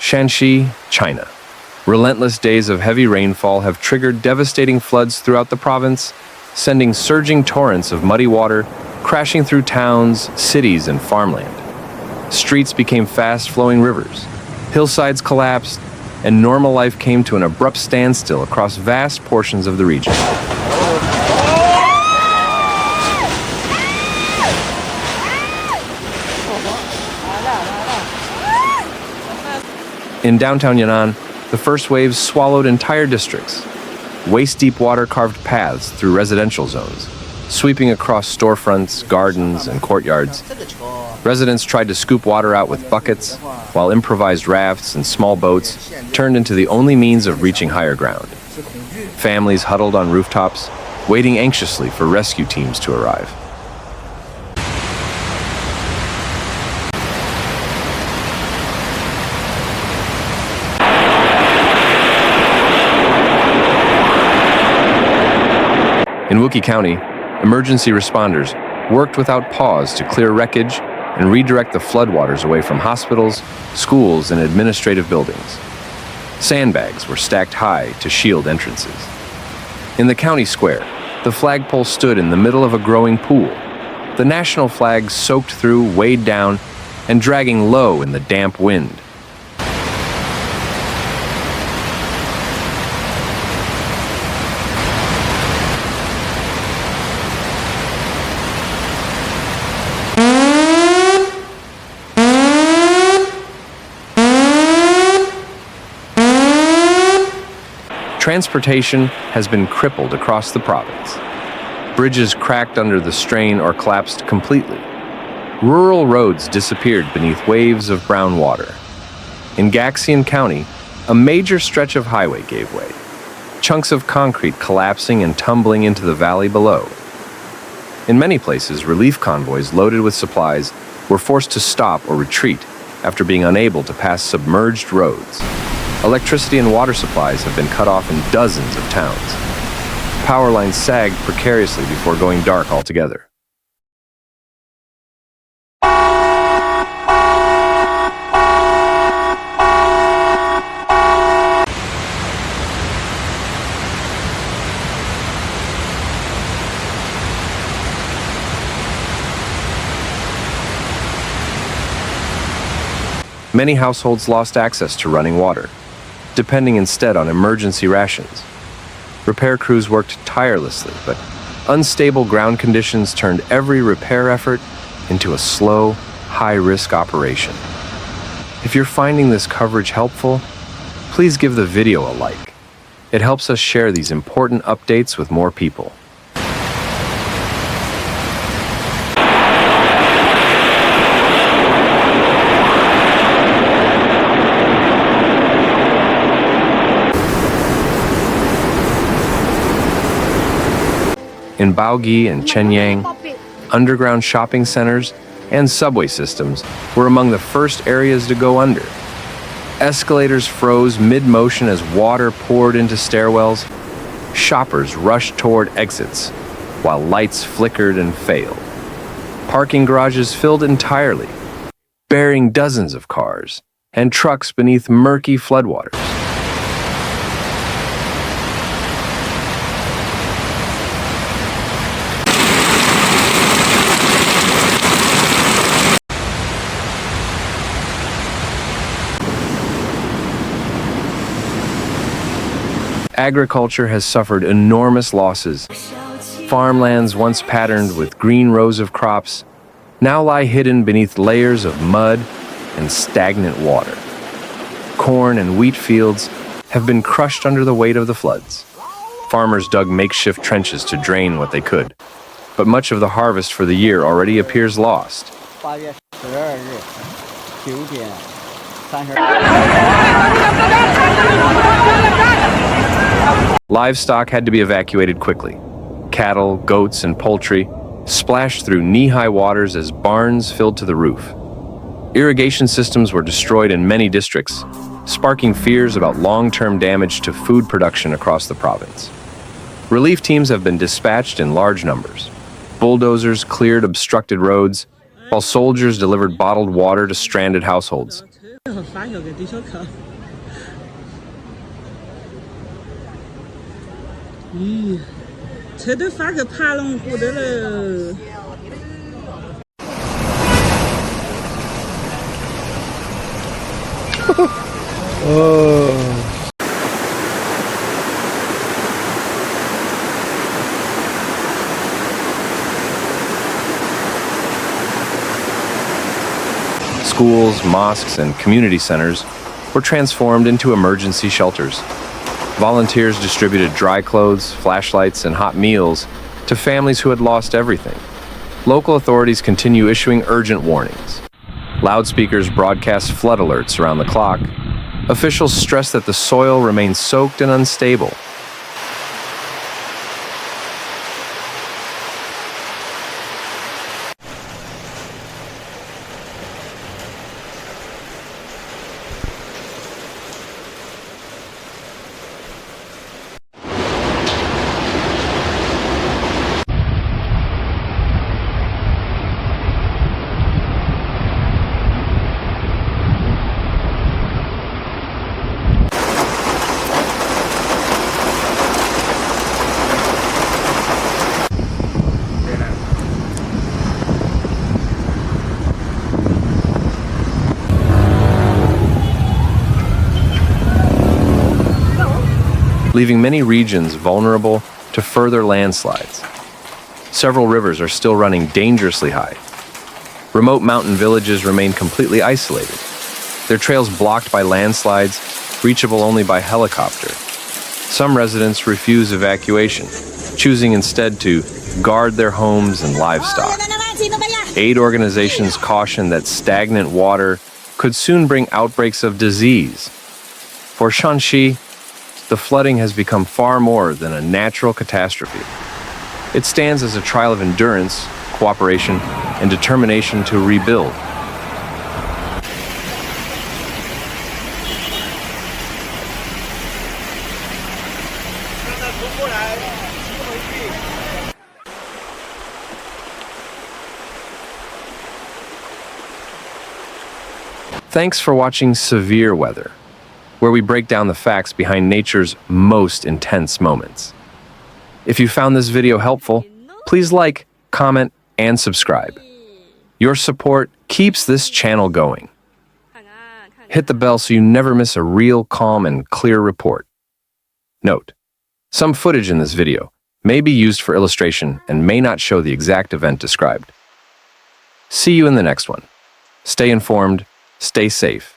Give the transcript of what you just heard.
Shaanxi, China. Relentless days of heavy rainfall have triggered devastating floods throughout the province, sending surging torrents of muddy water crashing through towns, cities, and farmland. Streets became fast-flowing rivers, hillsides collapsed, and normal life came to an abrupt standstill across vast portions of the region. In downtown Yan'an, the first waves swallowed entire districts. Waist-deep water carved paths through residential zones, sweeping across storefronts, gardens, and courtyards. Residents tried to scoop water out with buckets, while improvised rafts and small boats turned into the only means of reaching higher ground. Families huddled on rooftops, waiting anxiously for rescue teams to arrive. In Wuqi County, emergency responders worked without pause to clear wreckage and redirect the floodwaters away from hospitals, schools, and administrative buildings. Sandbags were stacked high to shield entrances. In the county square, the flagpole stood in the middle of a growing pool, the national flag soaked through, weighed down, and dragging low in the damp wind. Transportation has been crippled across the province. Bridges cracked under the strain or collapsed completely. Rural roads disappeared beneath waves of brown water. In Gaxian County, a major stretch of highway gave way, chunks of concrete collapsing and tumbling into the valley below. In many places, relief convoys loaded with supplies were forced to stop or retreat after being unable to pass submerged roads. Electricity and water supplies have been cut off in dozens of towns. Power lines sagged precariously before going dark altogether. Many households lost access to running water, depending instead on emergency rations. Repair crews worked tirelessly, but unstable ground conditions turned every repair effort into a slow, high-risk operation. If you're finding this coverage helpful, please give the video a like. It helps us share these important updates with more people. In Baogi and Shenyang, underground shopping centers and subway systems were among the first areas to go under. Escalators froze mid-motion as water poured into stairwells. Shoppers rushed toward exits, while lights flickered and failed. Parking garages filled entirely, burying dozens of cars and trucks beneath murky floodwaters. Agriculture has suffered enormous losses. Farmlands once patterned with green rows of crops now lie hidden beneath layers of mud and stagnant water. Corn and wheat fields have been crushed under the weight of the floods. Farmers dug makeshift trenches to drain what they could, but much of the harvest for the year already appears lost. Livestock had to be evacuated quickly. Cattle, goats, and poultry splashed through knee-high waters as barns filled to the roof. Irrigation systems were destroyed in many districts, sparking fears about long-term damage to food production across the province. Relief teams have been dispatched in large numbers. Bulldozers cleared obstructed roads, while soldiers delivered bottled water to stranded households. 发小跟对手课。咦，车都发去爬龙湖的了。哦。Schools, mosques, and community centers were transformed into emergency shelters. Volunteers distributed dry clothes, flashlights, and hot meals to families who had lost everything. Local authorities continue issuing urgent warnings. Loudspeakers broadcast flood alerts around the clock. Officials stress that the soil remains soaked and unstable. Leaving many regions vulnerable to further landslides. Several rivers are still running dangerously high. Remote mountain villages remain completely isolated, their trails blocked by landslides, reachable only by helicopter. Some residents refuse evacuation, choosing instead to guard their homes and livestock. Aid organizations caution that stagnant water could soon bring outbreaks of disease. For Shaanxi, the flooding has become far more than a natural catastrophe. It stands as a trial of endurance, cooperation, and determination to rebuild. Thanks for watching Severe Weather, where we break down the facts behind nature's most intense moments. If you found this video helpful, please like, comment, and subscribe. Your support keeps this channel going. Hit the bell so you never miss a real, calm, and clear report. Note: some footage in this video may be used for illustration and may not show the exact event described. See you in the next one. Stay informed, stay safe,